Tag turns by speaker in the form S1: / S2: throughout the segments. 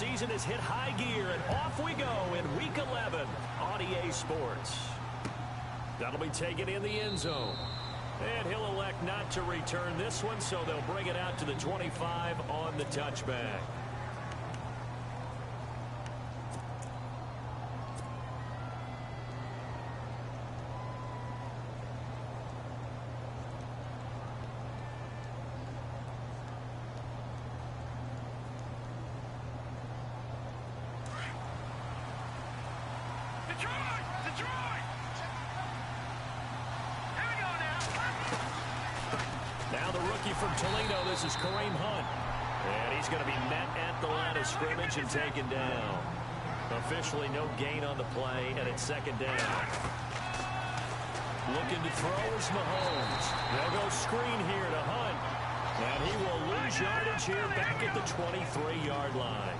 S1: season has hit high gear, and off we go in Week 11 on EA Sports. That'll be taken in the end zone. And he'll elect not to return this one, so they'll bring it out to the 25 on the touchback. From Toledo, this is Kareem Hunt. And he's going to be met at the line of scrimmage and taken down. Officially no gain on the play, and it's second down. Looking to throw is Mahomes. They'll go screen here to Hunt. And he will lose yardage here back at the 23-yard line.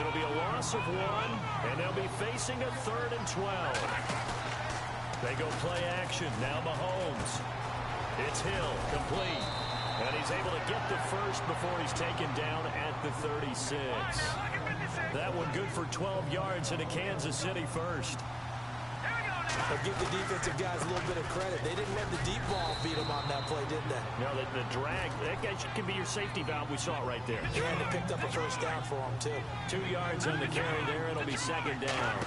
S1: It'll be a loss of 1, and they'll be facing a 3rd and 12. They go play action. Now Mahomes. It's Hill, complete. And he's able to get the first before he's taken down at the 36. That one good for 12 yards and a Kansas City first.
S2: But give the defensive guys a little bit of credit. They didn't let the deep ball beat them on that play, did they?
S1: No, the drag, that guy can be your safety valve. We saw it right there.
S2: Yeah, and they picked up a first down for him, too.
S1: 2 yards on the carry there. It'll be second down.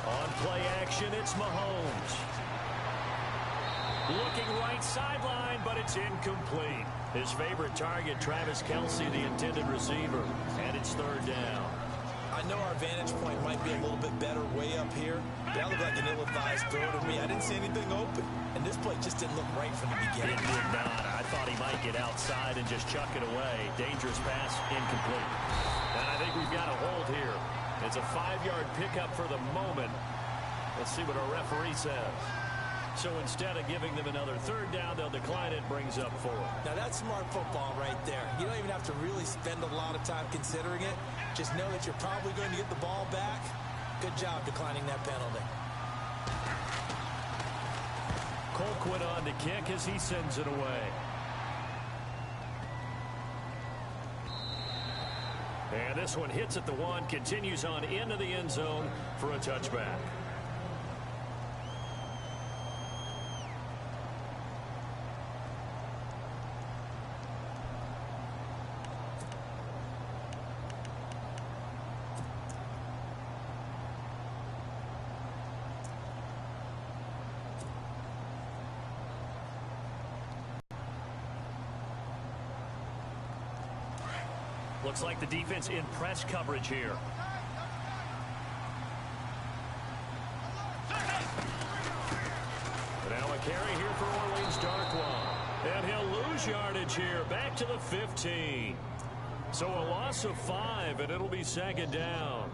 S1: On play action, it's Mahomes. Looking right sideline, but it's incomplete. His favorite target, Travis Kelce, the intended receiver. And it's 3rd down.
S2: I know our vantage point might be a little bit better way up here, but that looked like an ill-advised throw to me. I didn't see anything open. And this play just didn't look right from the beginning.
S1: It did not. I thought he might get outside and just chuck it away. Dangerous pass, incomplete. And I think we've got a hold here. It's a 5-yard pickup for the moment. Let's see what our referee says. So instead of giving them another 3rd down, they'll decline it, brings up 4.
S2: Now that's smart football right there. You don't even have to really spend a lot of time considering it. Just know that you're probably going to get the ball back. Good job declining that penalty.
S1: Colquitt on to kick as he sends it away. And this one hits at the 1, continues on into the end zone for a touchback. Looks like the defense in press coverage here. Now a carry here for Orleans Darkwa. And he'll lose yardage here back to the 15. So a loss of 5, and it'll be second down.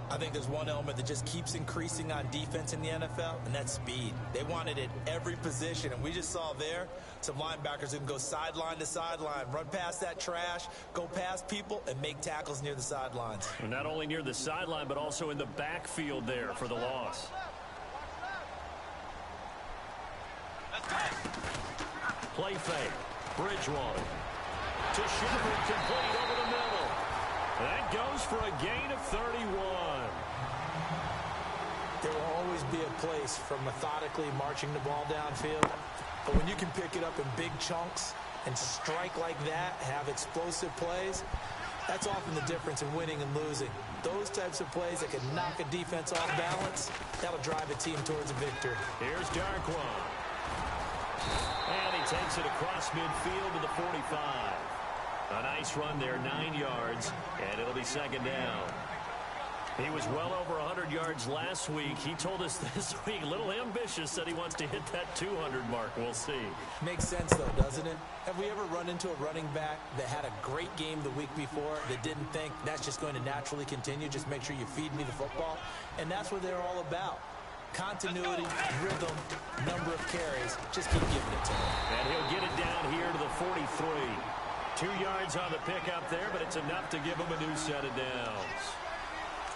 S2: I think there's one element that just keeps increasing on defense in the NFL, and that's speed. They want it at every position, and we just saw there some linebackers who can go sideline to sideline, run past that trash, go past people, and make tackles near the sidelines.
S1: And not only near the sideline, but also in the backfield there for the loss. Play fake. Bridgewater. To Shepard, complete over the middle. That goes for a gain of 31.
S2: There will always be a place for methodically marching the ball downfield. But when you can pick it up in big chunks and strike like that, have explosive plays, that's often the difference in winning and losing. Those types of plays that can knock a defense off balance, that'll drive a team towards a victory.
S1: Here's Darkwa. And he takes it across midfield to the 45. A nice run there, 9 yards, and it'll be second down. He was well over 100 yards last week. He told us this week, a little ambitious, said he wants to hit that 200 mark. We'll see.
S2: Makes sense, though, doesn't it? Have we ever run into a running back that had a great game the week before that didn't think that's just going to naturally continue? Just make sure you feed me the football. And that's what they're all about. Continuity, rhythm, number of carries. Just keep giving it to him.
S1: And he'll get it down here to the 43. 2 yards on the pickup there, but it's enough to give him a new set of downs.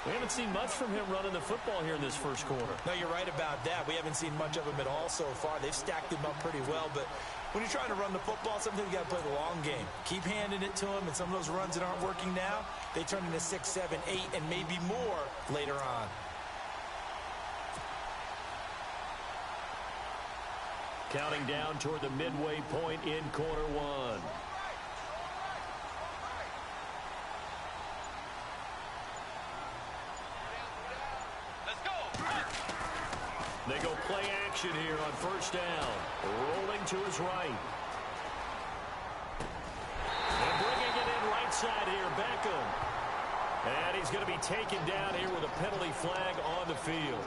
S1: We haven't seen much from him running the football here in this first quarter.
S2: No, you're right about that. We haven't seen much of him at all so far. They've stacked him up pretty well, but when you're trying to run the football, sometimes you got to play the long game. Keep handing it to him, and some of those runs that aren't working now, they turn into 6, 7, 8, and maybe more later on.
S1: Counting down toward the midway point in quarter one. They go play action here on first down. Rolling to his right. And bringing it in right side here, Beckham. And he's going to be taken down here with a penalty flag on the field.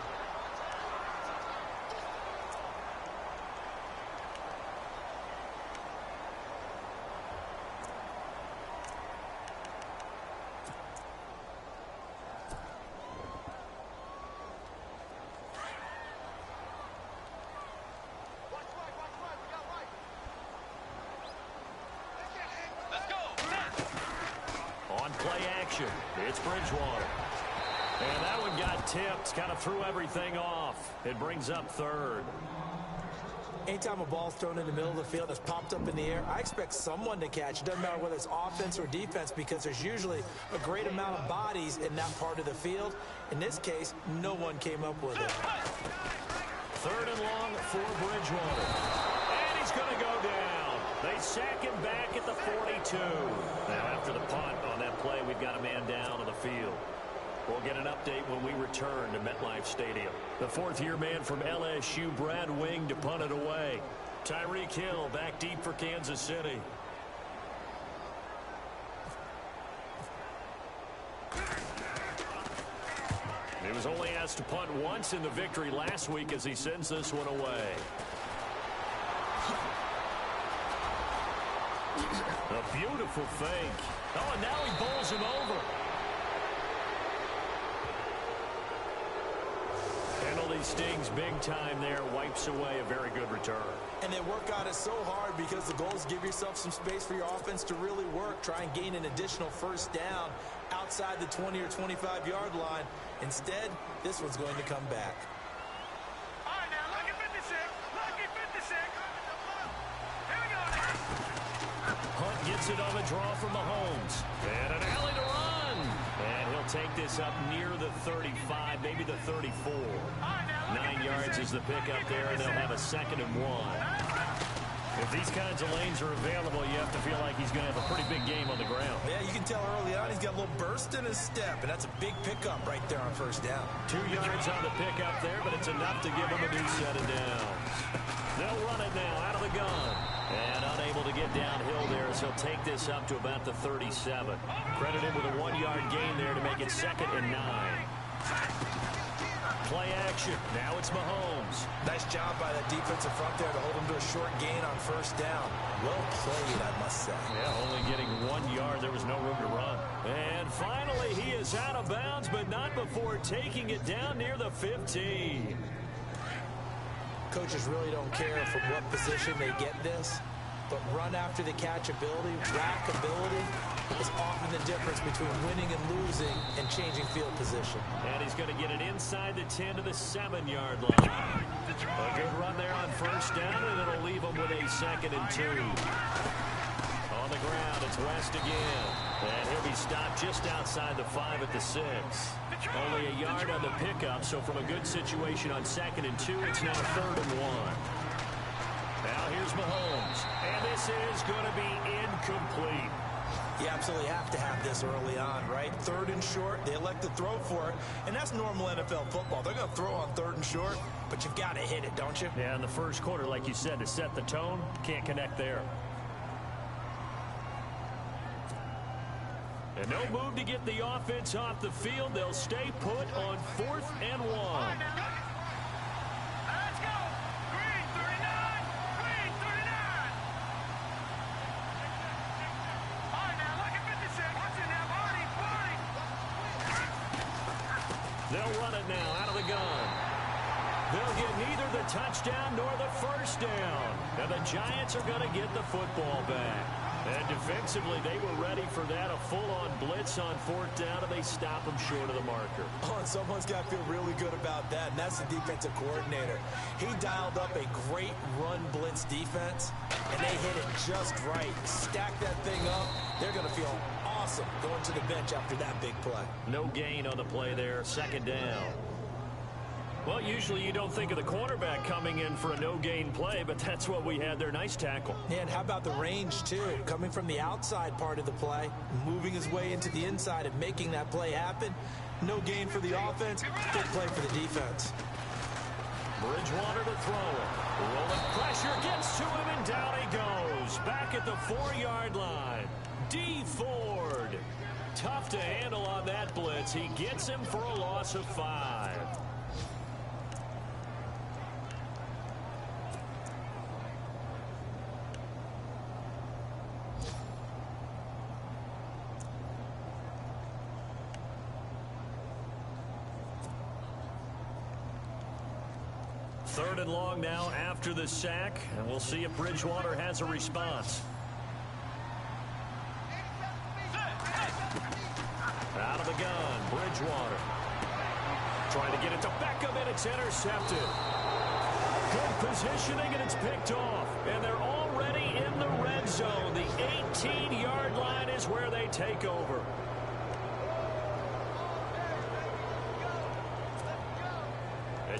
S1: It's Bridgewater. And that one got tipped, kind of threw everything off. It brings up third.
S2: Anytime a ball's thrown in the middle of the field that's popped up in the air, I expect someone to catch. It doesn't matter whether it's offense or defense because there's usually a great amount of bodies in that part of the field. In this case, no one came up with it.
S1: Third and long for Bridgewater. And he's going to go down. They sack him back at the 42. Now after the punt on that play, we've got a man down on the field. We'll get an update when we return to MetLife Stadium. The fourth-year man from LSU, Brad Wing, to punt it away. Tyreek Hill back deep for Kansas City. He was only asked to punt once in the victory last week as he sends this one away. A beautiful fake. Oh, and now he bowls him over. Penalty stings big time there. Wipes away a very good return.
S2: And they work on it so hard because the goal is give yourself some space for your offense to really work. Try and gain an additional first down outside the 20 or 25-yard line. Instead, this one's going to come back.
S3: All right, now, lucky 56. Lucky 56. Here we go.
S1: Hunt gets it on the draw from Mahomes. And an alley to run. And he'll take this up near the 35, maybe the 34. 9 yards is the pickup there, and they'll have a 2nd and 1. If these kinds of lanes are available, you have to feel like he's going to have a pretty big game on the ground.
S2: Yeah, you can tell early on he's got a little burst in his step, and that's a big pickup right there on first down.
S1: 2 yards on the pickup there, but it's enough to give him a new set of downs. They'll run it now out of the gun. And unable to get downhill there as he'll take this up to about the 37. Credited with a 1-yard gain there to make it 2nd and 9. Play action. Now it's Mahomes.
S2: Nice job by that defensive front there to hold him to a short gain on first down. Well played, I must say.
S1: Yeah, only getting 1 yard. There was no room to run. And finally, he is out of bounds, but not before taking it down near the 15.
S2: Coaches really don't care from what position they get this, but run after the catch ability, rack ability, is often the difference between winning and losing and changing field position.
S1: And he's going to get it inside the 10 to the 7-yard line. A good run there on first down, and it'll leave him with a 2nd and 2. On the ground, it's West again. And he'll be stopped just outside the 5 at the 6. Only a yard on the pickup, so from a good situation on 2nd and 2, it's now 3rd and 1. Now here's Mahomes, and this is going to be incomplete.
S2: You absolutely have to have this early on, right? 3rd and short, they elect to throw for it, and that's normal NFL football. They're going to throw on 3rd and short, but you've got to hit it, don't you?
S1: Yeah, in the first quarter, like you said, to set the tone, can't connect there. And no move to get the offense off the field. They'll stay put on 4th and 1.
S3: Let's go. Green 39. Green 39. All right, now, look at 56. What's in there? Party.
S1: They'll run it now out of the gun. They'll get neither the touchdown nor the first down. And the Giants are going to get the football back. And defensively, they were ready for that, a full-on blitz on fourth down, and they stop them short of the marker.
S2: Oh, and someone's got to feel really good about that, and that's the defensive coordinator. He dialed up a great run blitz defense, and they hit it just right. Stack that thing up. They're going to feel awesome going to the bench after that big play.
S1: No gain on the play there, second down. Well, usually you don't think of the cornerback coming in for a no-gain play, but that's what we had there. Nice tackle.
S2: Yeah, and how about the range, too? Coming from the outside part of the play, moving his way into the inside and making that play happen. No gain for the offense, big play for the defense.
S1: Bridgewater to throw it. Rolling pressure gets to him, and down he goes. Back at the 4-yard line. D. Ford. Tough to handle on that blitz. He gets him for a loss of 5. Third and long now after the sack, and we'll see if Bridgewater has a response. Out of the gun, Bridgewater. Trying to get it to Beckham, and it's intercepted. Good positioning, and it's picked off. And they're already in the red zone. The 18-yard line is where they take over.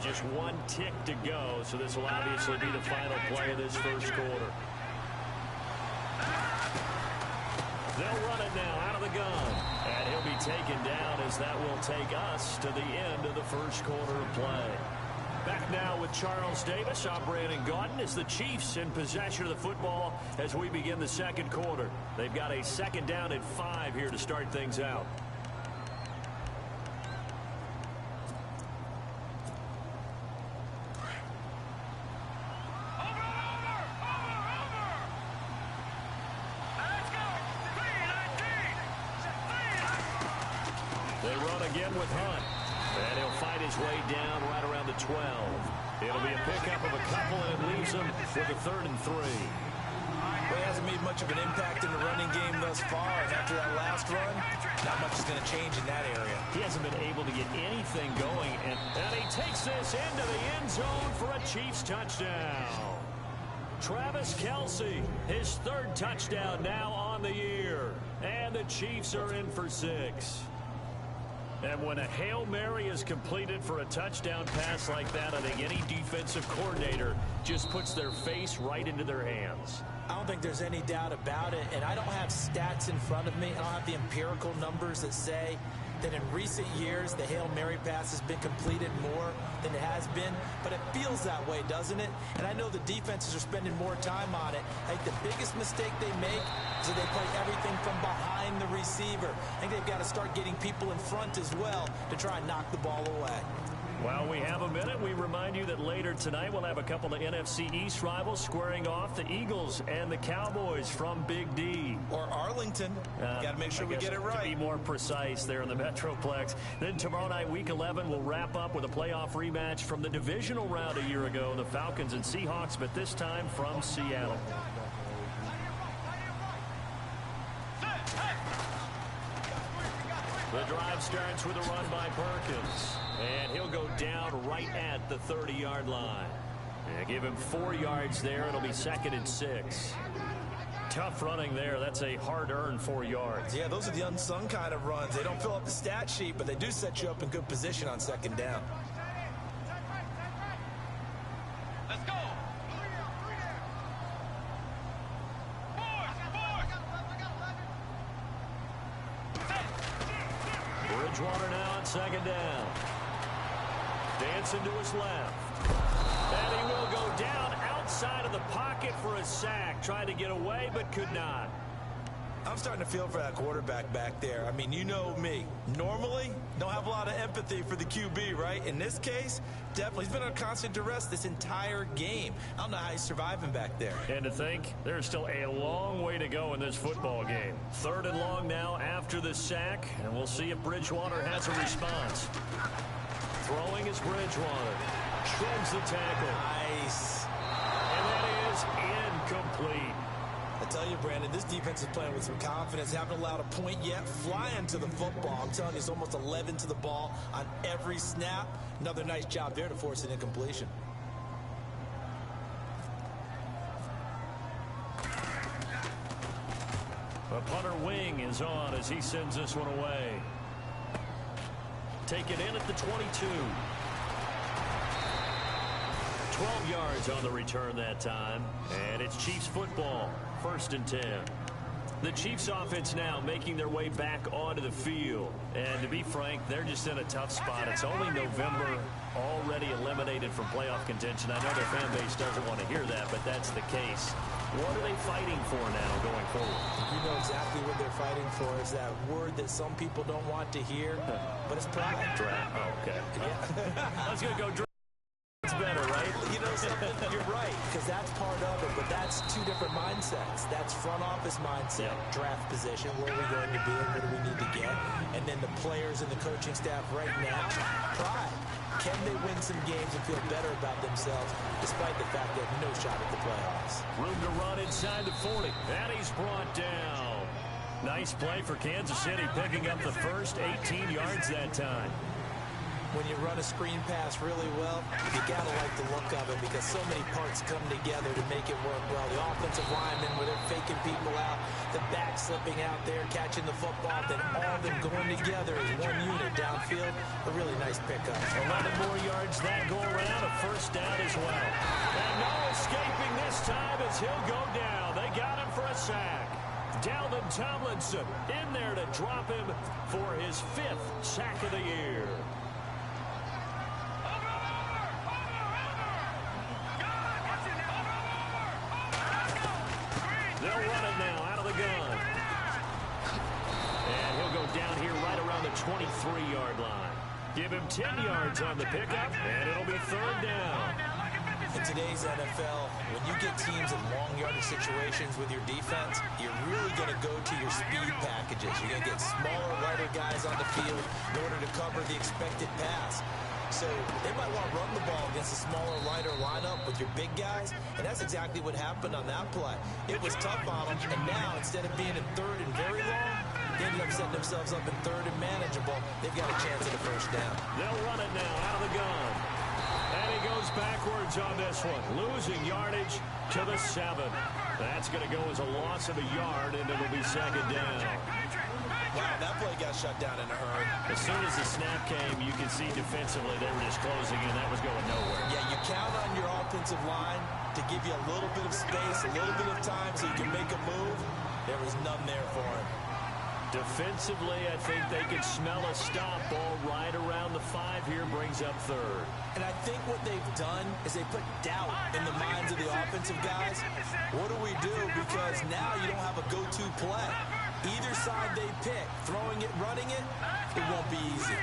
S1: Just one tick to go, so this will obviously be the final play of this first quarter. They'll run it now out of the gun, and he'll be taken down as that will take us to the end of the first quarter of play. Back now with Charles Davis. I'm Brandon Gaudin as the Chiefs in possession of the football as we begin the second quarter. They've got a second down and 5 here to start things out. With Hunt, and he'll fight his way down right around the 12. It'll be a pickup of a couple, and it leaves him with a 3rd and 3.
S2: Well, he hasn't made much of an impact in the running game thus far, and after that last run, not much is going to change in that area.
S1: He hasn't been able to get anything going, and he takes this into the end zone for a Chiefs touchdown. Travis Kelce, his 3rd touchdown now on the year, and the Chiefs are in for 6. And when a Hail Mary is completed for a touchdown pass like that, I think any defensive coordinator just puts their face right into their hands.
S2: I don't think there's any doubt about it, and I don't have stats in front of me. I don't have the empirical numbers that say that in recent years the Hail Mary pass has been completed more than it has been, but it feels that way, doesn't it? And I know the defenses are spending more time on it. I think the biggest mistake they make is that they play everything from behind the receiver. I think they've got to start getting people in front as well to try and knock the ball away.
S1: Well, we have a minute. We remind you that later tonight we'll have a couple of NFC East rivals squaring off, the Eagles and the Cowboys from Big D.
S2: Or Arlington. Got to make sure we get it right.
S1: To be more precise there in the Metroplex. Then tomorrow night, Week 11, we'll wrap up with a playoff rematch from the divisional round a year ago, the Falcons and Seahawks, but this time from Seattle. The drive starts with a run by Perkins. And he'll go down right at the 30-yard line. And give him 4 yards there. It'll be 2nd and 6. Tough running there. That's a hard-earned 4 yards.
S2: Yeah, those are the unsung kind of runs. They don't fill up the stat sheet, but they do set you up in good position on 2nd down.
S3: Let's go.
S1: Bridgewater now on 2nd down. Dancing to his left. And he will go down outside of the pocket for a sack. Tried to get away, but could not.
S2: I'm starting to feel for that quarterback back there. I mean, you know me. Normally, don't have a lot of empathy for the QB, right? In this case, definitely. He's been on constant duress this entire game. I don't know how he's surviving back there.
S1: And to think, there's still a long way to go in this football game. 3rd and long now after the sack, and we'll see if Bridgewater has a response. Throwing is Bridgewater. Shrugs the tackle.
S2: Nice.
S1: And that is incomplete.
S2: The tell you, Brandon, this defense is playing with some confidence. Haven't allowed a point yet. Flying to the football. I'm telling you, it's almost 11 to the ball on every snap. Another nice job there to force an incompletion.
S1: The punter wing is on as he sends this one away. Take it in at the 22. 12 yards on the return that time. And it's Chiefs football. 1st and 10. The Chiefs offense now making their way back onto the field. And to be frank, they're just in a tough spot. It's only November, already eliminated from playoff contention. I know their fan base doesn't want to hear that, but that's the case. What are they fighting for now going forward?
S2: You know exactly what they're fighting for. Is that word that some people don't want to hear, but it's pride.
S1: Draft. Oh, okay.
S2: Yeah.
S1: I was going to go draft. It's better, right?
S2: You know something? You're right, because that's part of it, but that's two different mindsets. That's front office mindset, draft position, where are we going to be and what do we need to get? And then the players and the coaching staff right now, pride. Can they win some games and feel better about themselves despite the fact they have no shot at the playoffs?
S1: Room to run inside the 40. And he's brought down. Nice play for Kansas City, picking up the first 18 yards that time.
S2: When you run a screen pass really well, you got to like the look of it because so many parts come together to make it work well. The offensive linemen, where they're faking people out, the back slipping out there, catching the football, then all of them going together as one unit downfield. A really nice pickup.
S1: 11 more yards that go around, a first down as well. And no escaping this time as he'll go down. They got him for a sack. Dalvin Tomlinson in there to drop him for his 5th sack of the year. They'll run it now out of the gun. And he'll go down here right around the 23-yard line. Give him 10 yards on the pickup, and it'll be 3rd down.
S2: In today's NFL, when you get teams in long yardage situations with your defense, you're really going to go to your speed packages. You're going to get smaller, lighter guys on the field in order to cover the expected pass. So they might want to run the ball against a smaller, lighter lineup with your big guys, and that's exactly what happened on that play. It was tough on them, and now instead of being in 3rd and very long, they ended up setting themselves up in 3rd and manageable. They've got a chance at a first down.
S1: They'll run it now out of the gun. And he goes backwards on this one, losing yardage to the 7. That's going to go as a loss of a yard, and it'll be 2nd down.
S2: Wow, that play got shut down in a hurry.
S1: As soon as the snap came, you could see defensively they were just closing in. That was going nowhere.
S2: Yeah, you count on your offensive line to give you a little bit of space, a little bit of time so you can make a move. There was none there for him.
S1: Defensively, I think they could smell a stop ball right around the 5 here, brings up 3rd.
S2: And I think what they've done is they put doubt in the minds of the offensive guys. What do we do? Because now you don't have a go-to play. Either side they pick, throwing it, running it, it won't be easy.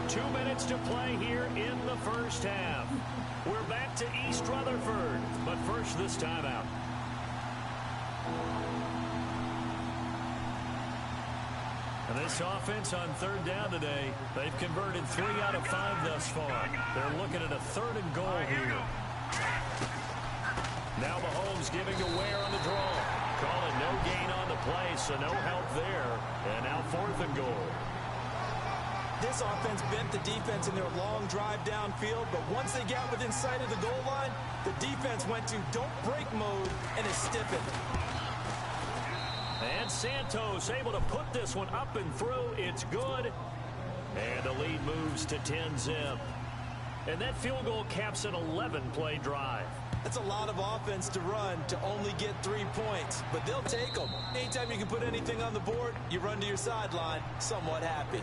S1: 2 minutes to play here in the first half. We're back to East Rutherford, but first this timeout. And this offense on 3rd down today, they've converted 3 out of 5 thus far. They're looking at a 3rd and goal here. Now Mahomes giving to Ware on the draw. Calling no gain on the play, so no help there. And now 4th and goal.
S2: This offense bent the defense in their long drive downfield, but once they got within sight of the goal line, the defense went to don't break mode and is stiffened.
S1: And Santos able to put this one up and through. It's good. And the lead moves to 10-zip. And that field goal caps an 11-play drive.
S2: That's a lot of offense to run to only get 3 points, but they'll take them. Anytime you can put anything on the board, you run to your sideline somewhat happy.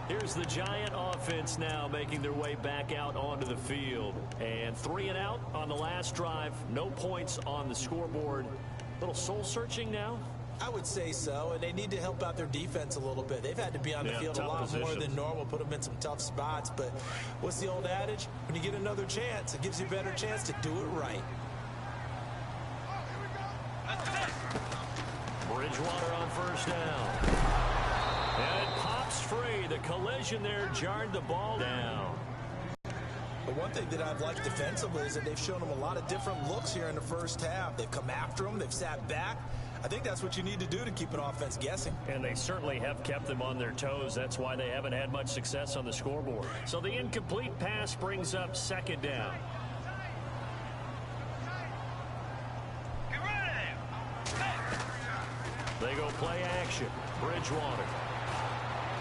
S1: Here's the Giant offense now making their way back out onto the field. And 3 and out on the last drive. No points on the scoreboard. A little soul-searching now?
S2: I would say so, and they need to help out their defense a little bit. They've had to be on the field a lot more than normal, put them in some tough spots. But what's the old adage? When you get another chance, it gives you a better chance to do it right.
S1: Bridgewater on first down. And it pops free. The collision there jarred the ball down.
S2: The one thing that I've liked defensively is that they've shown them a lot of different looks here in the first half. They've come after them. They've sat back. I think that's what you need to do to keep an offense guessing.
S1: And they certainly have kept them on their toes. That's why they haven't had much success on the scoreboard. So the incomplete pass brings up second down. They go play action. Bridgewater.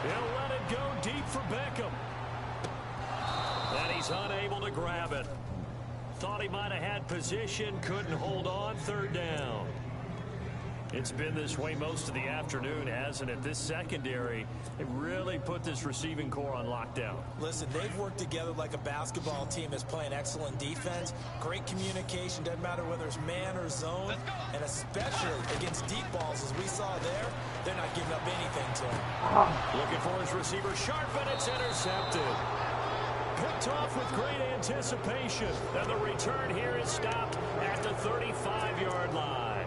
S1: He'll let it go deep for Beckham. And he's unable to grab it. Thought he might have had position, couldn't hold on, third down. It's been this way most of the afternoon, hasn't it? This secondary, it really put this receiving core on lockdown.
S2: Listen, they've worked together like a basketball team that's playing excellent defense. Great communication, doesn't matter whether it's man or zone. And especially against deep balls, as we saw there, they're not giving up anything to him.
S1: Looking for his receiver, sharp, and it's intercepted. Picked off with great anticipation. And the return here is stopped at the 35-yard line.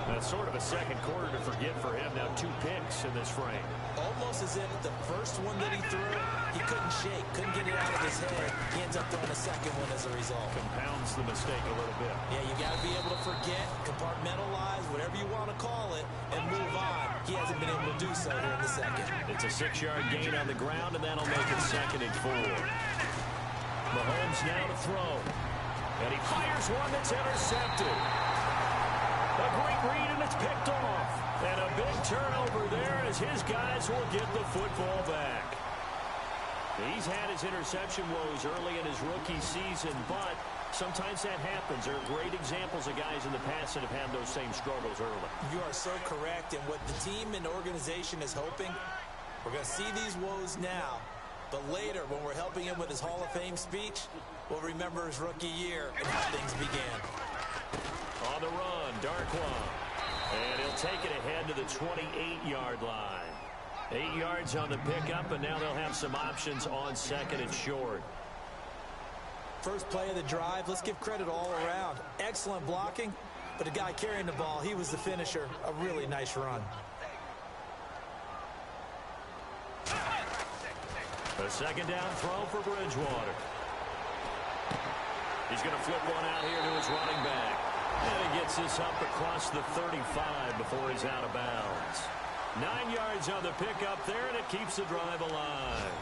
S1: That's sort of a second quarter to forget for him. Now 2 picks in this frame.
S2: Almost as if the first one that he threw, he couldn't shake, couldn't get it out of his head. He ends up throwing a second one as a result.
S1: Compounds the mistake a little bit.
S2: Yeah, you got to be able to forget, compartmentalize, whatever you want to call it, and move on. He hasn't been able to do so here in the second.
S1: It's a 6-yard gain on the ground, and that'll make it 2nd and 4. Mahomes now to throw. And he fires one that's intercepted. A great read, and it's picked off. And a big turnover there as his guys will get the football back. He's had his interception woes early in his rookie season, but sometimes that happens. There are great examples of guys in the past that have had those same struggles early.
S2: You are so correct, and what the team and organization is hoping, we're going to see these woes now, but later when we're helping him with his Hall of Fame speech, we'll remember his rookie year and how things began.
S1: On the run, Darkwa. And he'll take it ahead to the 28-yard line. 8 yards on the pickup, and now they'll have some options on 2nd and short.
S2: First play of the drive, let's give credit all around. Excellent blocking, but the guy carrying the ball, he was the finisher. A really nice run.
S1: A second down throw for Bridgewater. He's going to flip one out here to his running back. And he gets this up across the 35 before he's out of bounds. 9 yards on the pickup there, and it keeps the drive alive.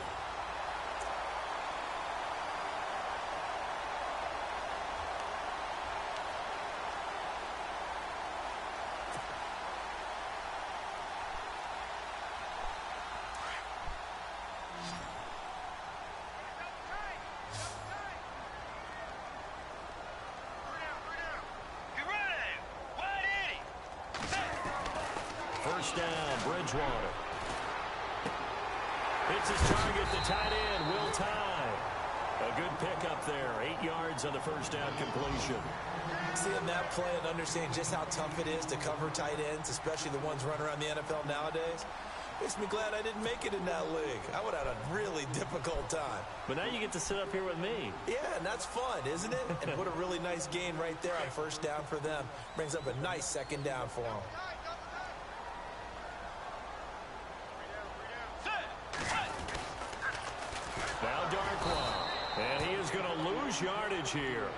S1: First down, Bridgewater. Hits his target, the tight end, Will Tye. A good pickup there, 8 yards on the first down completion.
S2: Seeing that play and understanding just how tough it is to cover tight ends, especially the ones running around the NFL nowadays, makes me glad I didn't make it in that league. I would have had a really difficult time.
S1: But now you get to sit up here with me.
S2: Yeah, and that's fun, isn't it? And what a really nice gain right there on first down for them. Brings up a nice second down for them.
S1: Now Darkwa, and he is going to lose yardage here.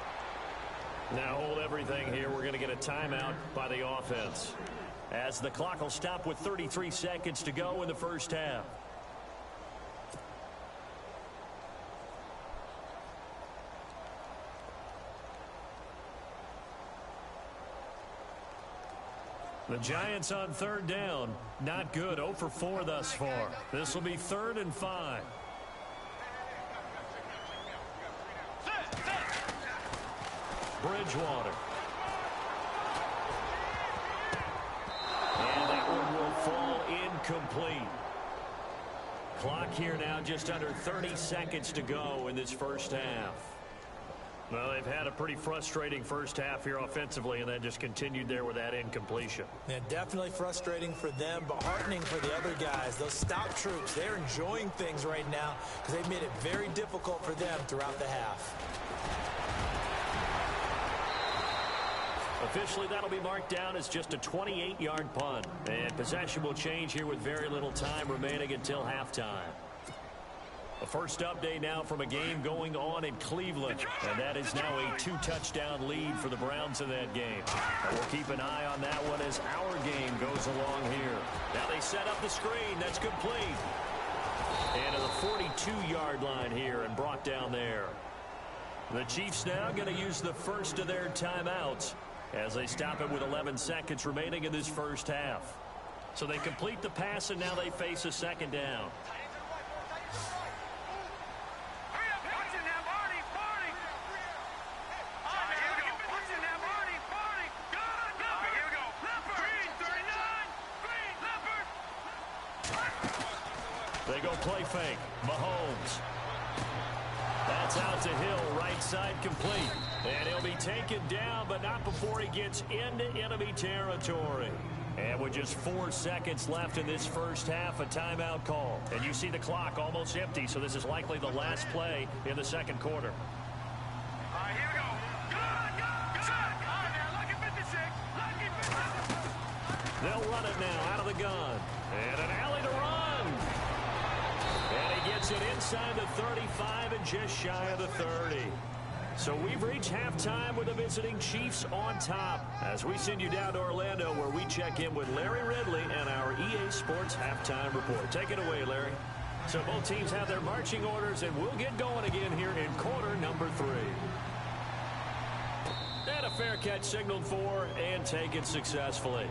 S1: Now hold everything here. We're going to get a timeout by the offense, as the clock will stop with 33 seconds to go in the first half. The Giants on third down. Not good. 0 for 4 thus far. This will be 3rd and 5. Bridgewater. And that one will fall incomplete. Clock here now just under 30 seconds to go in this first half. Well, they've had a pretty frustrating first half here offensively, and then just continued there with that incompletion.
S2: Yeah, definitely frustrating for them, but heartening for the other guys. Those stout troops, they're enjoying things right now because they've made it very difficult for them throughout the half.
S1: Officially, that'll be marked down as just a 28-yard punt. And possession will change here with very little time remaining until halftime. A first update now from a game going on in Cleveland, and that is now a 2-touchdown lead for the Browns in that game. And we'll keep an eye on that one as our game goes along here. Now they set up the screen. That's complete. And to the 42-yard line here and brought down there. The Chiefs now going to use the first of their timeouts as they stop it with 11 seconds remaining in this first half. So they complete the pass, and now they face a second down. They go play fake. Mahomes. That's out to Hill, right side complete. And he'll be taken down, but not before he gets into enemy territory. And with just 4 seconds left in this first half, a timeout call. And you see the clock almost empty, so this is likely the last play in the second quarter.
S3: All right, here we go. Good. All right, now, lucky 56. Lucky 56.
S1: They'll run it now out of the gun. And an alley to run. And he gets it inside the 35 and just shy of the 30. So we've reached halftime with the visiting Chiefs on top as we send you down to Orlando where we check in with Larry Ridley and our EA Sports Halftime Report. Take it away, Larry. So both teams have their marching orders, and we'll get going again here in quarter number 3. And a fair catch signaled for and taken successfully.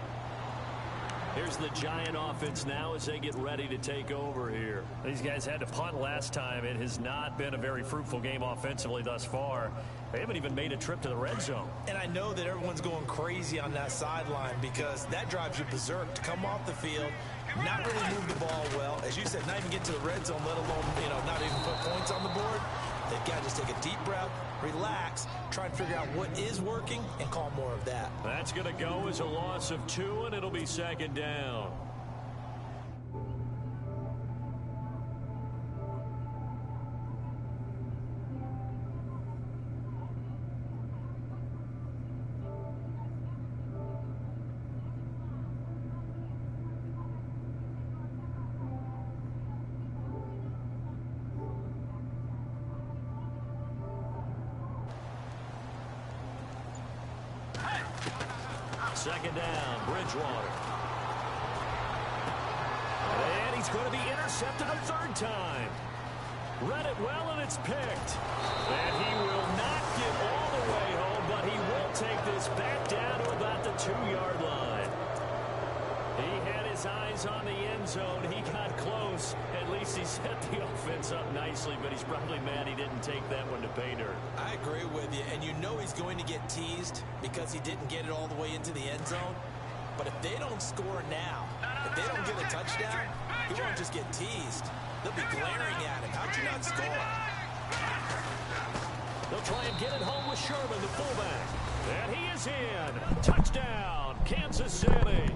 S1: Here's the Giant offense now as they get ready to take over here. These guys had to punt last time. It has not been a very fruitful game offensively thus far. They haven't even made a trip to the red zone.
S2: And I know that everyone's going crazy on that sideline because that drives you berserk to come off the field, not really move the ball well. As you said, not even get to the red zone, let alone, not even put points on the board. They've got to just take a deep breath, relax, try and figure out what is working, and call more of that.
S1: That's going to go as a loss of 2, and it'll be second down. Second down, Bridgewater. And he's going to be intercepted a third time. Read it well, and it's picked. And he will not get all the way home, but he will take this back down to about the 2-yard line. He had his eyes on the end zone. He got close. At least he set the offense up nicely, but he's probably mad he didn't take that one to pay dirt.
S2: I agree with you, and you know he's going to get teased because he didn't get it all the way into the end zone. But if they don't score now, if they don't get a touchdown, he won't just get teased. They'll be glaring at him. How'd you not score?
S1: They'll try and get it home with Sherman, the fullback. And he is in. Touchdown, Kansas City.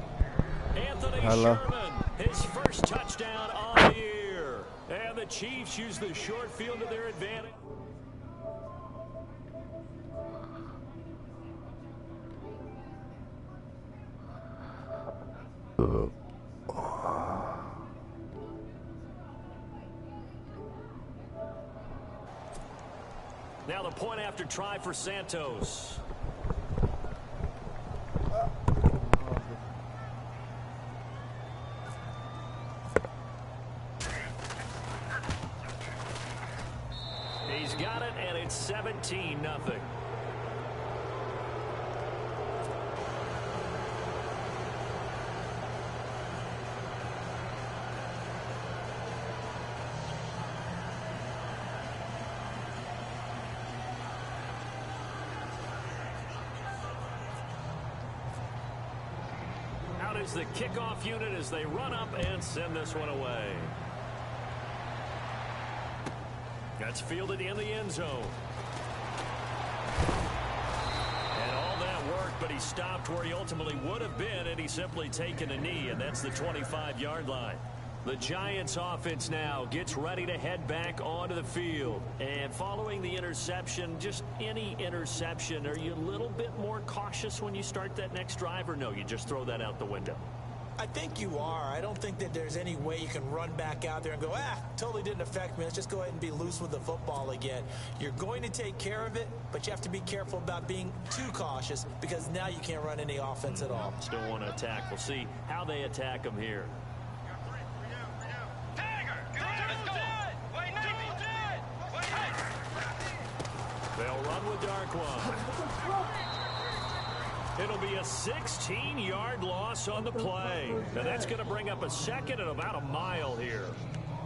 S1: Anthony Sherman, his first touchdown of the year. And the Chiefs use the short field to their advantage. Now the point after try for Santos. He's got it, and it's 17-0. Out is the kickoff unit as they run up and send this one away. That's fielded in the end zone. And all that worked, but he stopped where he ultimately would have been, and he's simply taken a knee, and that's the 25-yard line. The Giants offense now gets ready to head back onto the field. And following the interception, just any interception, are you a little bit more cautious when you start that next drive, or no, you just throw that out the window?
S2: I think you are. I don't think that there's any way you can run back out there and go, totally didn't affect me. Let's just go ahead and be loose with the football again. You're going to take care of it, but you have to be careful about being too cautious because now you can't run any offense at all.
S1: Still want to attack. We'll see how they attack them here. They'll run with Darkwa. It'll be a 16-yard loss on the play. And that's going to bring up a second and about a mile here.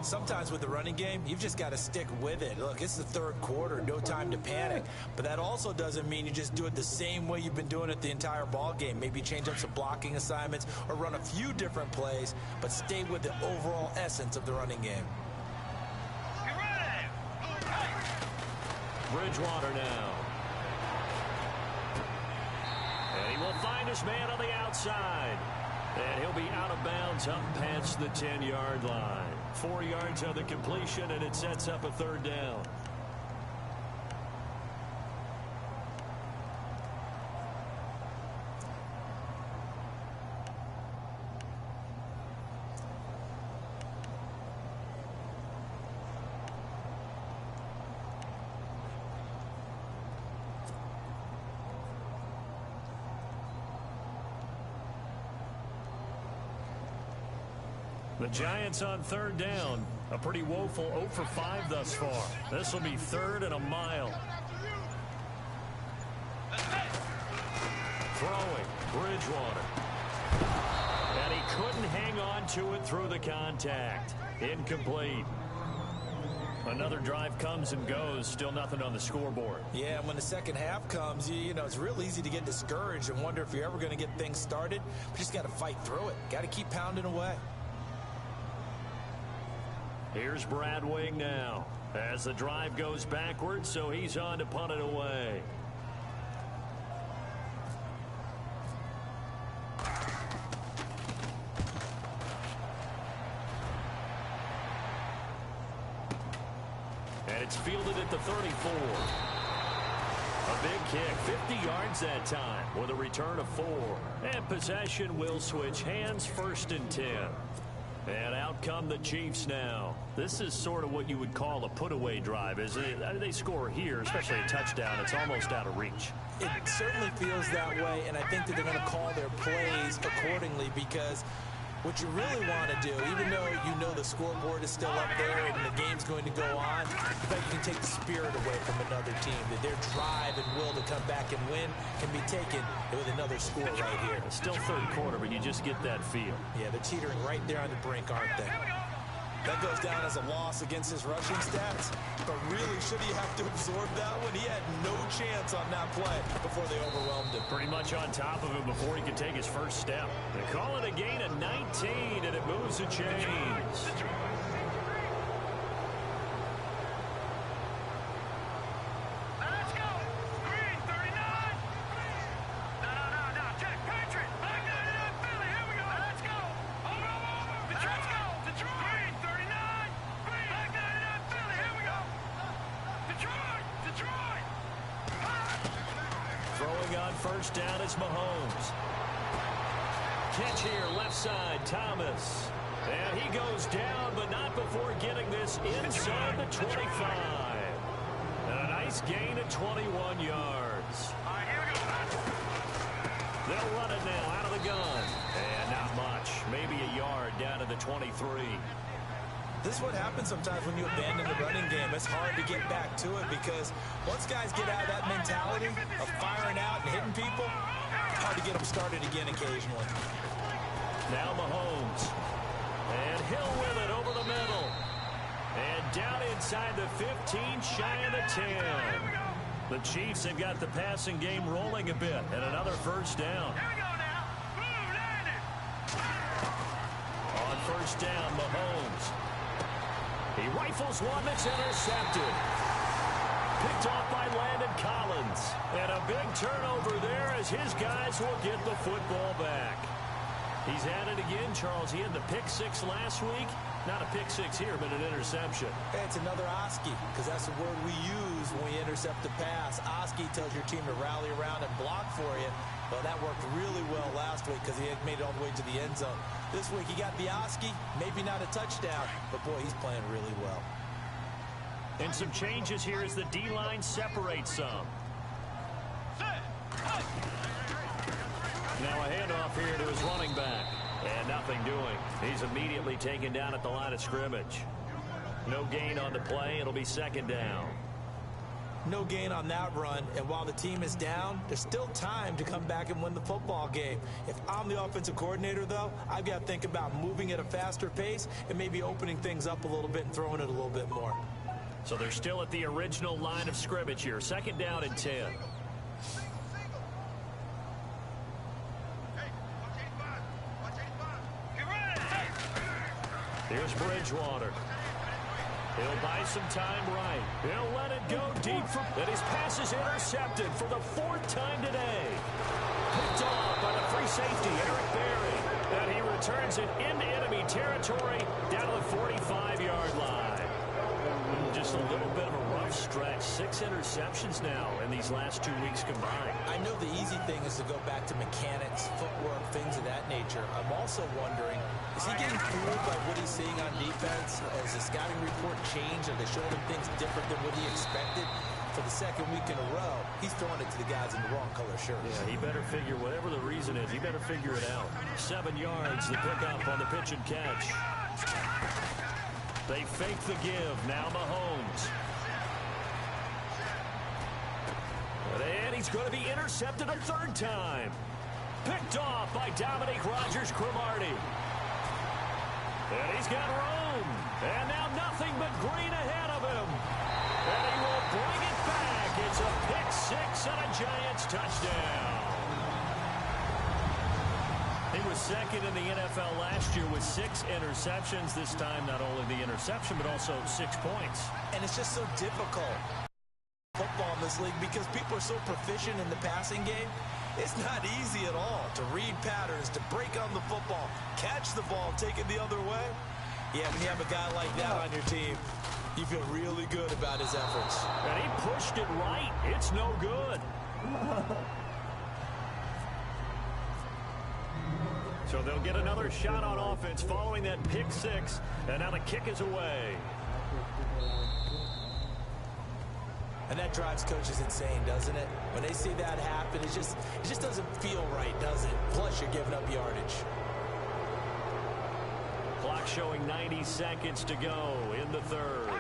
S2: Sometimes with the running game, you've just got to stick with it. Look, it's the third quarter, no time to panic. But that also doesn't mean you just do it the same way you've been doing it the entire ball game. Maybe change up some blocking assignments or run a few different plays, but stay with the overall essence of the running game.
S1: Bridgewater now. And he will find his man on the outside. And he'll be out of bounds up past the 10-yard line. 4 yards on the completion, and it sets up a third down. The Giants on third down. A pretty woeful 0 for 5 thus far. This will be third and a mile. Throwing, Bridgewater. And he couldn't hang on to it through the contact. Incomplete. Another drive comes and goes. Still nothing on the scoreboard.
S2: Yeah, and when the second half comes, you know, it's real easy to get discouraged and wonder if you're ever going to get things started. But you just got to fight through it. Got to keep pounding away.
S1: Here's Brad Wing now as the drive goes backwards, so he's on to punt it away. And it's fielded at the 34. A big kick, 50 yards that time with a return of 4. And possession will switch hands, 1st and 10. And out come the Chiefs now. This is sort of what you would call a put-away drive, isn't it? They score here, especially a touchdown. It's almost out of reach.
S2: It certainly feels that way, and I think that they're going to call their plays accordingly because what you really want to do, even though you know the scoreboard is still up there and the game's going to go on, in fact, you can take the spirit away from another team. That their drive and will to come back and win can be taken with another score right here.
S1: It's still third quarter, but you just get that feel.
S2: Yeah, they're teetering right there on the brink, aren't they? That goes down as a loss against his rushing stats. But really, should he have to absorb that one? He had no chance on that play before they overwhelmed him.
S1: Pretty much on top of him before he could take his first step. They call it a gain of 19, and it moves the chains. First down is Mahomes. Catch here, left side, Thomas. And he goes down, but not before getting this inside the 25. And a nice gain of 21 yards. They'll run it now out of the gun. And not much. Maybe a yard down to the 23.
S2: This is what happens sometimes when you abandon the running game. It's hard to get back to it because once guys get out of that mentality of firing out and hitting people, it's hard to get them started again occasionally.
S1: Now Mahomes. And Hill with it over the middle. And down inside the 15, shy of the 10. The Chiefs have got the passing game rolling a bit. And another first down. On first down, Mahomes. He rifles one that's intercepted. Picked off by Landon Collins. And a big turnover there as his guys will get the football back. He's at it again, Charles. He had the pick 6 last week. Not a pick 6 here, but an interception.
S2: Hey, it's another Oski, because that's the word we use when we intercept the pass. Oski tells your team to rally around and block for you. Well, that worked really well last week because he had made it all the way to the end zone. This week he got the Oski, maybe not a touchdown, but boy, he's playing really well.
S1: And some changes here as the D-line separates some. Now a handoff here to his running back. And nothing doing. He's immediately taken down at the line of scrimmage. No gain on the play. It'll be second down.
S2: No gain on that run, and while the team is down, there's still time to come back and win the football game. If I'm the offensive coordinator, though, I've got to think about moving at a faster pace and maybe opening things up a little bit and throwing it a little bit more.
S1: So they're still at the original line of scrimmage here. Second down and 10. Here's Bridgewater. He'll buy some time right. He'll let it go deep for... And his pass is intercepted for the 4th time today. Picked off by the free safety, Eric Berry. And he returns it into enemy territory down to the 45-yard line. Just a little bit of a rough stretch. 6 interceptions now in these last 2 weeks combined.
S2: I know the easy thing is to go back to mechanics, footwork, things of that nature. I'm also wondering, is he getting fooled by what he's seeing on defense? Has the scouting report changed? Are they showing him things different than what he expected? For the 2nd week in a row, he's throwing it to the guys in the wrong color shirts.
S1: Yeah, he better figure, whatever the reason is, he better figure it out. 7 yards, the pickup on the pitch and catch. They fake the give. Now Mahomes. And he's going to be intercepted a 3rd time. Picked off by Dominique Rodgers-Cromartie. And he's got room. And now nothing but green ahead of him. And he will bring it back. It's a pick 6 and a Giants touchdown. He was 2nd in the NFL last year with 6 interceptions. This time, not only the interception, but also 6 points.
S2: And it's just so difficult football in this league because people are so proficient in the passing game. It's not easy at all to read patterns, to break on the football, catch the ball, take it the other way. Yeah, when you have a guy like that on your team, you feel really good about his efforts.
S1: And he pushed it right. It's no good. So they'll get another shot on offense following that pick 6. And now the kick is away.
S2: And that drives coaches insane, doesn't it? When they see that happen, it just doesn't feel right, does it? Plus, you're giving up yardage.
S1: Clock showing 90 seconds to go in the 3rd.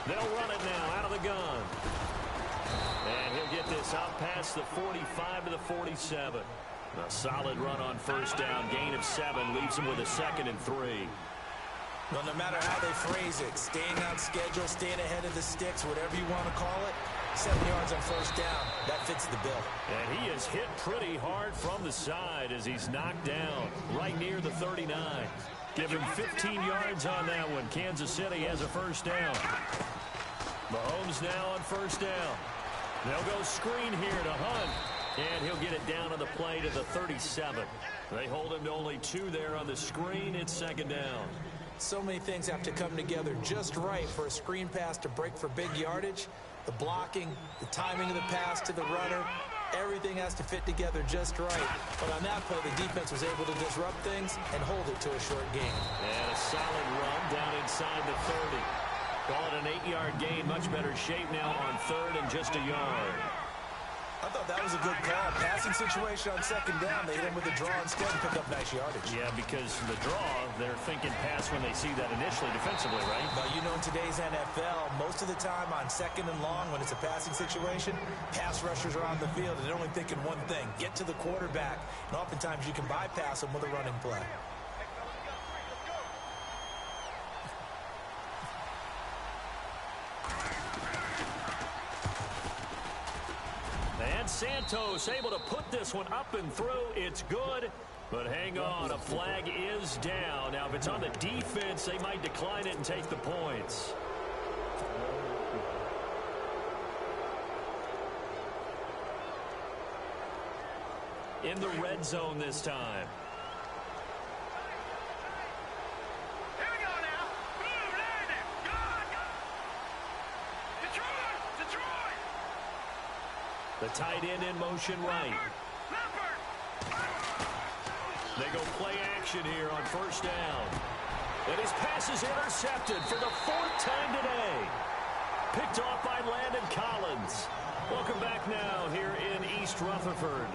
S1: They'll run it now out of the gun. And he'll get this out past the 45 to the 47. A solid run on 1st down. Gain of 7 leaves him with a 2nd and 3.
S2: Well, no matter how they phrase it, staying on schedule, staying ahead of the sticks, whatever you want to call it, 7 yards on 1st down, that fits the bill.
S1: And he is hit pretty hard from the side as he's knocked down right near the 39. Give him 15 yards on that one. Kansas City has a 1st down. Mahomes now on 1st down. They'll go screen here to Hunt. And he'll get it down on the play to the 37. They hold him to only 2 there on the screen. It's 2nd down.
S2: So many things have to come together just right for a screen pass to break for big yardage. The blocking, the timing of the pass to the runner, everything has to fit together just right. But on that play, the defense was able to disrupt things and hold it to a short gain.
S1: And a solid run down inside the 30. Call it an 8-yard gain. Much better shape now on 3rd and just a yard.
S2: I thought that was a good call. Passing situation on 2nd down. They hit him with a draw instead and pick up nice yardage.
S1: Yeah, because the draw, they're thinking pass when they see that initially defensively, right?
S2: But you know, in today's NFL, most of the time on 2nd and long, when it's a passing situation, pass rushers are on the field and they're only thinking one thing, get to the quarterback. And oftentimes you can bypass them with a running play.
S1: And Santos able to put this one up and through. It's good. But hang on, a flag is down. Now, if it's on the defense, they might decline it and take the points. In the red zone this time.
S3: Here we go now. Boom, landing. Go. Detroit.
S1: The tight end in motion right. They go play action here on first down. And his pass is intercepted for the 4th time today. Picked off by Landon Collins. Welcome back now here in East Rutherford.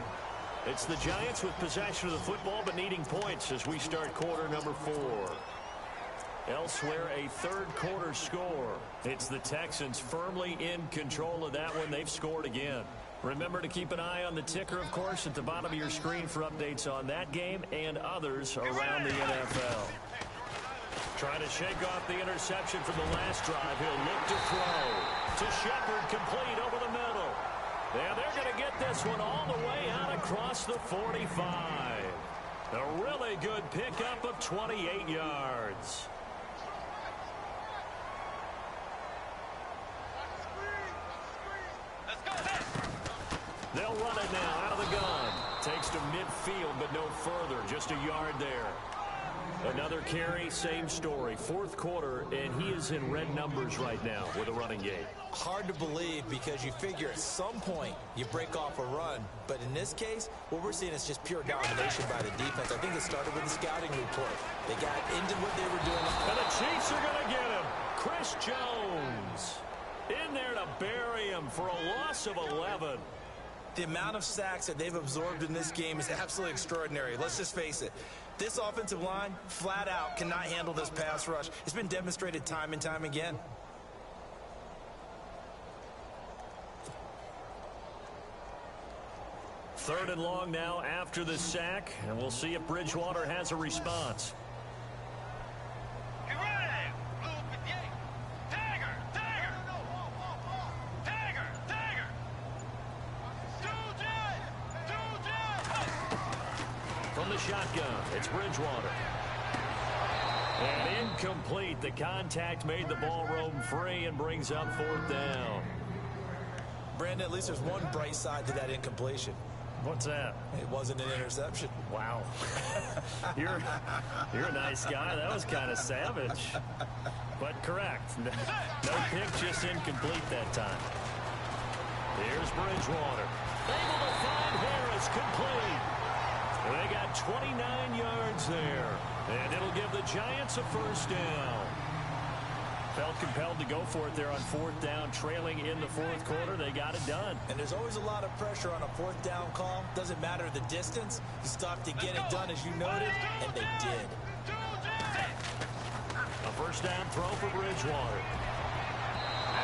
S1: It's the Giants with possession of the football but needing points as we start quarter number 4. Elsewhere, a third-quarter score. It's the Texans firmly in control of that one. They've scored again. Remember to keep an eye on the ticker, of course, at the bottom of your screen for updates on that game and others around the NFL. Trying to shake off the interception from the last drive. He'll look to throw. To Shepard, complete over the middle. Yeah, they're going to get this one all the way out across the 45. A really good pickup of 28 yards. They'll run it now out of the gun. Takes to midfield, but no further. Just a yard there. Another carry, same story. 4th quarter, and he is in red numbers right now with a running game.
S2: Hard to believe because you figure at some point you break off a run. But in this case, what we're seeing is just pure domination by the defense. I think it started with the scouting report. They got into what they were doing.
S1: And the Chiefs are going to get him. Chris Jones in there to bury him for a loss of 11.
S2: The amount of sacks that they've absorbed in this game is absolutely extraordinary. Let's just face it. This offensive line, flat out, cannot handle this pass rush. It's been demonstrated time and time again.
S1: Third and long now after the sack, and we'll see if Bridgewater has a response. From the shotgun, it's Bridgewater. And incomplete. The contact made the ball roam free and brings up 4th down.
S2: Brandon, at least there's one bright side to that incompletion.
S1: What's that?
S2: It wasn't an interception.
S1: Wow. You're a nice guy. That was kind of savage. But correct. No pick, just incomplete that time. Here's Bridgewater. Able to find Harris, complete. They got 29 yards there. And it'll give the Giants a first down. Felt compelled to go for it there on 4th down, trailing in the 4th quarter. They got it done.
S2: And there's always a lot of pressure on a 4th down call. Doesn't matter the distance. You stop to get it done, as you noted, and they did.
S1: A first down throw for Bridgewater.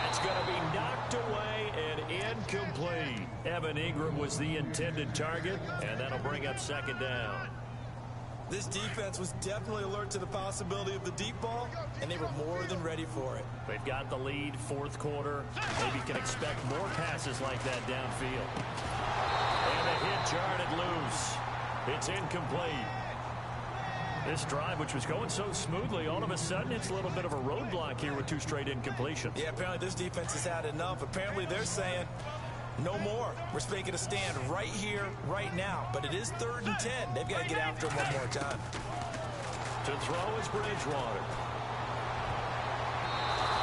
S1: That's going to be knocked away and incomplete. Evan Ingram was the intended target, and that'll bring up 2nd down.
S2: This defense was definitely alert to the possibility of the deep ball, and they were more than ready for it.
S1: They've got the lead, 4th quarter. Maybe can expect more passes like that downfield. And a hit jarred loose. It's incomplete. This drive, which was going so smoothly, all of a sudden it's a little bit of a roadblock here with 2 straight incompletions.
S2: Yeah, apparently this defense has had enough. Apparently they're saying, no more. We're making a stand right here, right now. But it is 3rd and 10. They've got to get after him one more time.
S1: To throw is Bridgewater.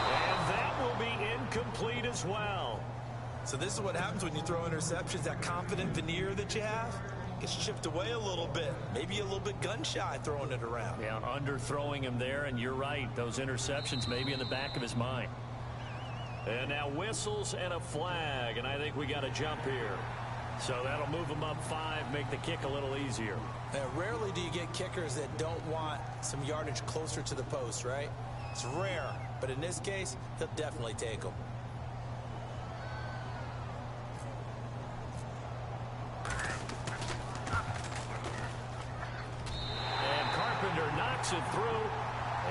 S1: And that will be incomplete as well.
S2: So this is what happens when you throw interceptions. That confident veneer that you have gets chipped away a little bit. Maybe a little bit gun-shy throwing it around.
S1: Yeah, underthrowing him there, and you're right. Those interceptions may be in the back of his mind. And now whistles and a flag, and I think we got a jump here. So that'll move them up 5, make the kick a little easier.
S2: Now, rarely do you get kickers that don't want some yardage closer to the post, right? It's rare, but in this case, he'll definitely take them.
S1: And Carpenter knocks it through,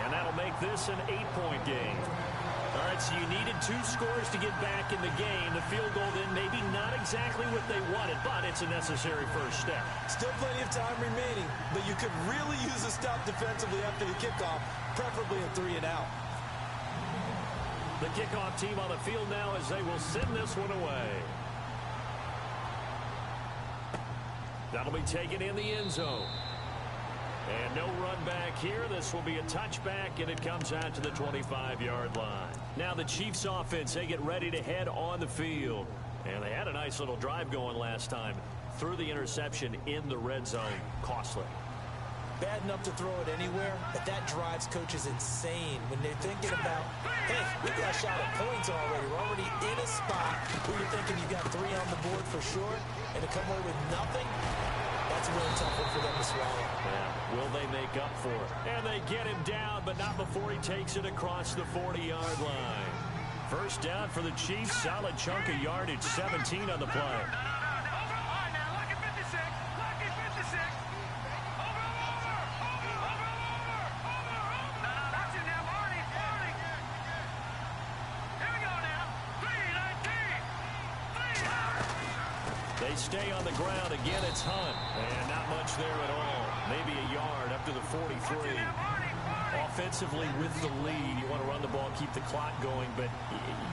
S1: and that'll make this an 8-point game. All right, so you needed 2 scores to get back in the game. The field goal then maybe not exactly what they wanted, but it's a necessary first step.
S2: Still plenty of time remaining, but you could really use a stop defensively after the kickoff, preferably a 3 and out.
S1: The kickoff team on the field now as they will send this one away. That'll be taken in the end zone. And no run back here. This will be a touchback, and it comes out to the 25-yard line. Now the Chiefs offense, they get ready to head on the field. And they had a nice little drive going last time. Threw the interception in the red zone. Costly.
S2: Bad enough to throw it anywhere, but that drives coaches insane when they're thinking about, hey, we got a shot at points already. We're already in a spot where you're thinking you got 3 on the board for sure, and to come away with nothing, that's a really tough one for them to swallow.
S1: Yeah. Will they make up for it? And they get him down, but not before he takes it across the 40-yard line. First down for the Chiefs. Solid chunk of yardage, 17 on the play. They stay on the ground. Again, it's Hunt. And not much there at all. Maybe a yard up to the 43. Offensively with the lead, you want to run the ball, keep the clock going, but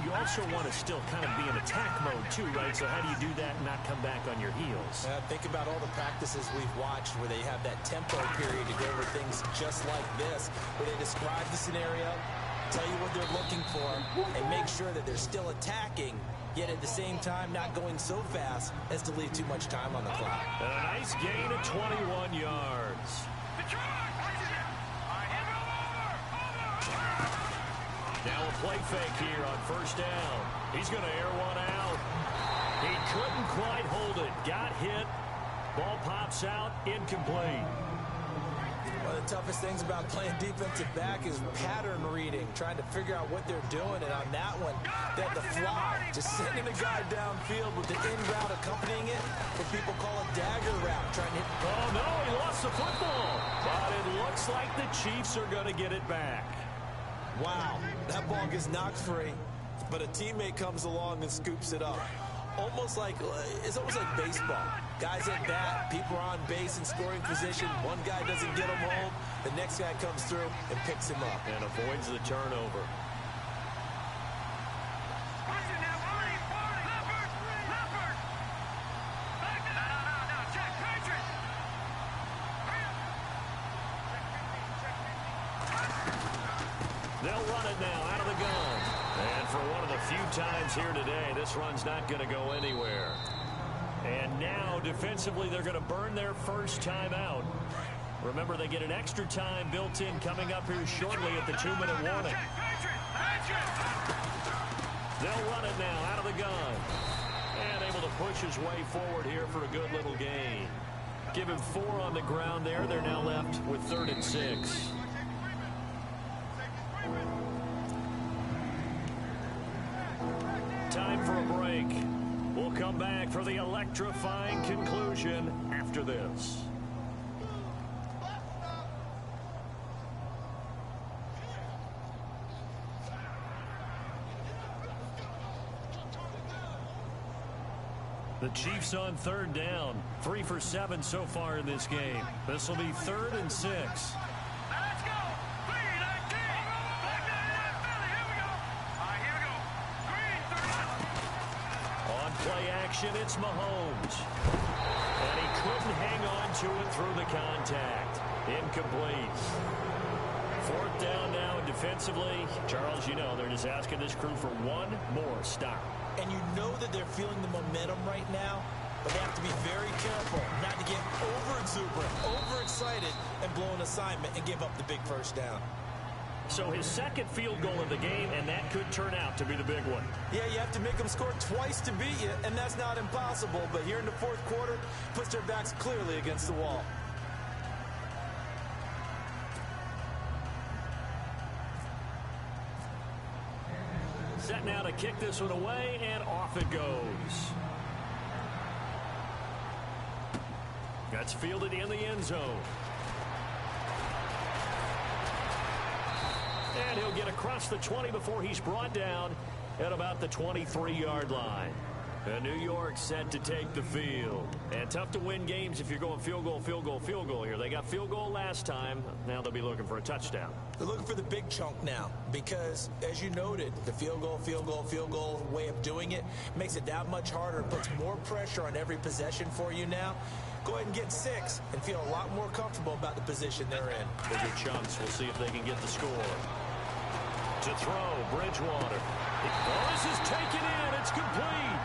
S1: you also want to still kind of be in attack mode too, right? So how do you do that and not come back on your heels?
S2: Think about all the practices we've watched where they have that tempo period to go over things just like this, where they describe the scenario, tell you what they're looking for, and make sure that they're still attacking, yet at the same time not going so fast as to leave too much time on the clock.
S1: And a nice gain of 21 yards. Now a play fake here on first down. He's going to air one out. He couldn't quite hold it. Got hit. Ball pops out. Incomplete.
S2: One of the toughest things about playing defensive back is pattern reading, trying to figure out what they're doing. And on that one, they have the fly, just sending a guy downfield with the in route accompanying it, what people call a dagger route, trying to hit.
S1: Oh, no, he lost the football. But it looks like the Chiefs are going to get it back.
S2: Wow, that ball gets knocked free, but a teammate comes along and scoops it up. It's almost like baseball. Guys at bat, people are on base in scoring position. One guy doesn't get him home. The next guy comes through and picks him up.
S1: And avoids the turnover. They'll run it now out of the gun. And for one of the few times here today, this run's not going to go anywhere. And now, defensively, they're going to burn their first time out. Remember, they get an extra time built in coming up here shortly at the 2-minute warning. They'll run it now out of the gun. And able to push his way forward here for a good little gain. Give him 4 on the ground there. They're now left with 3rd and 6. Time for a break. We'll come back for the electrifying conclusion after this. The Chiefs on 3rd down. 3 for 7 so far in this game. This will be 3rd and 6. Play action, it's Mahomes. And he couldn't hang on to it through the contact. Incomplete. 4th down now, and defensively, Charles, you know, they're just asking this crew for one more stop.
S2: And you know that they're feeling the momentum right now, but they have to be very careful not to get over-exuberant, overexcited, and blow an assignment and give up the big first down.
S1: So his 2nd field goal of the game, and that could turn out to be the big one.
S2: Yeah, you have to make them score twice to beat you, and that's not impossible. But here in the 4th quarter, puts their backs clearly against the wall.
S1: Set now to kick this one away, and off it goes. That's fielded in the end zone. And he'll get across the 20 before he's brought down at about the 23-yard line. And New York set to take the field. And tough to win games if you're going field goal, field goal, field goal here. They got field goal last time. Now they'll be looking for a touchdown.
S2: They're looking for the big chunk now because, as you noted, the field goal way of doing it makes it that much harder. It puts more pressure on every possession for you now. go ahead and get 6 and feel a lot more comfortable about the position they're in.
S1: Bigger chunks. We'll see if they can get the score. To throw, Bridgewater. Oh, this is taken in. It's complete.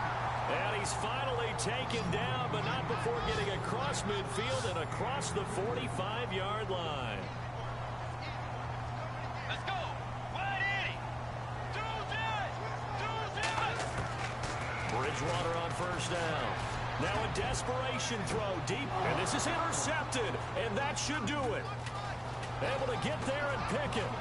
S1: And he's finally taken down, but not before getting across midfield and across the 45-yard line.
S3: Let's go. 180.
S1: Bridgewater on first down. Now a desperation throw deep, and this is intercepted, and that should do it. Able to get there and pick it.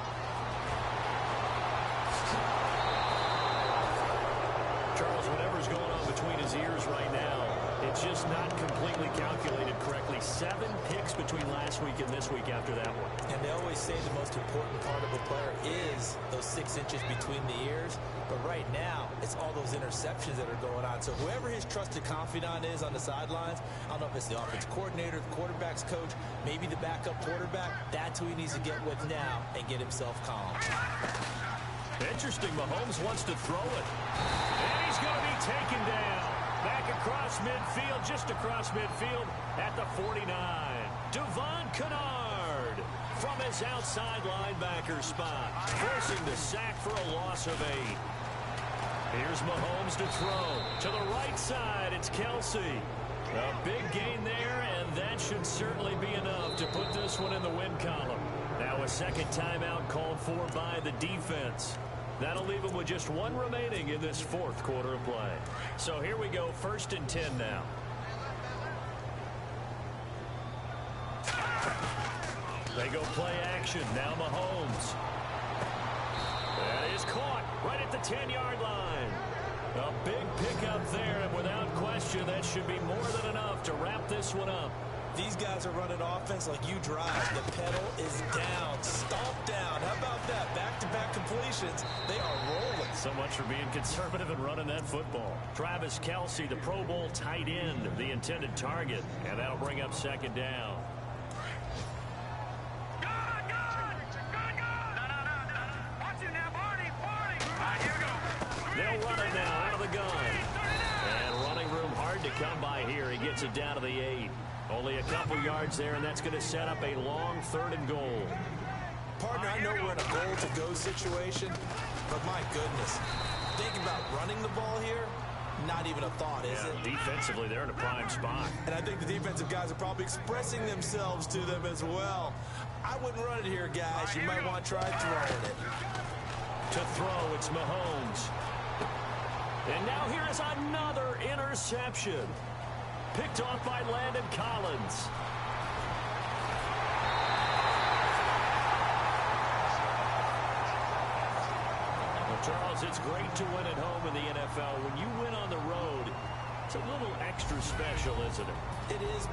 S1: Charles, whatever's going on between his ears right now, it's just not completely calculated correctly. 7 picks between last week and this week after that one.
S2: And they always say the most important part of a player is those 6 inches between the ears. But right now, it's all those interceptions that are going on. So whoever his trusted confidant is on the sidelines, I don't know if it's the offense coordinator, the quarterback's coach, maybe the backup quarterback, that's who he needs to get with now and get himself calm.
S1: Interesting. Mahomes wants to throw it. And he's going to be taken down. Back across midfield, just across midfield at the 49. Devon Kennard from his outside linebacker spot, forcing the sack for a loss of 8. Here's Mahomes to throw. To the right side, it's Kelsey. A big gain there, and that should certainly be enough to put this one in the win column. Now a second timeout called for by the defense. That'll leave them with just 1 remaining in this 4th quarter of play. So here we go, 1st and 10 now. They go play action. Now Mahomes. That is caught right at the 10-yard line. A big pickup there, and without question, that should be more than enough to wrap this one up.
S2: These guys are running offense like you drive. The pedal is down, stomped down. How about that? Back-to-back completions. They are rolling.
S1: So much for being conservative and running that football. Travis Kelce, the Pro Bowl tight end, the intended target. And that'll bring up 2nd down. They'll run it now out of the gun. And running room hard to come by here. He gets it down to the 8. Only a couple yards there, and that's going to set up a long 3rd and goal.
S2: Partner, I know we're in a goal-to-go situation, but my goodness. Thinking about running the ball here, not even a thought, is it?
S1: Defensively, they're in a prime spot.
S2: And I think the defensive guys are probably expressing themselves to them as well. I wouldn't run it here, guys. You might want to try throwing it.
S1: To throw, it's Mahomes. And now here is another interception. Picked off by Landon Collins. Well, Charles, it's great to win at home in the NFL. When you win on the road, it's a little extra special, isn't it?
S2: It is.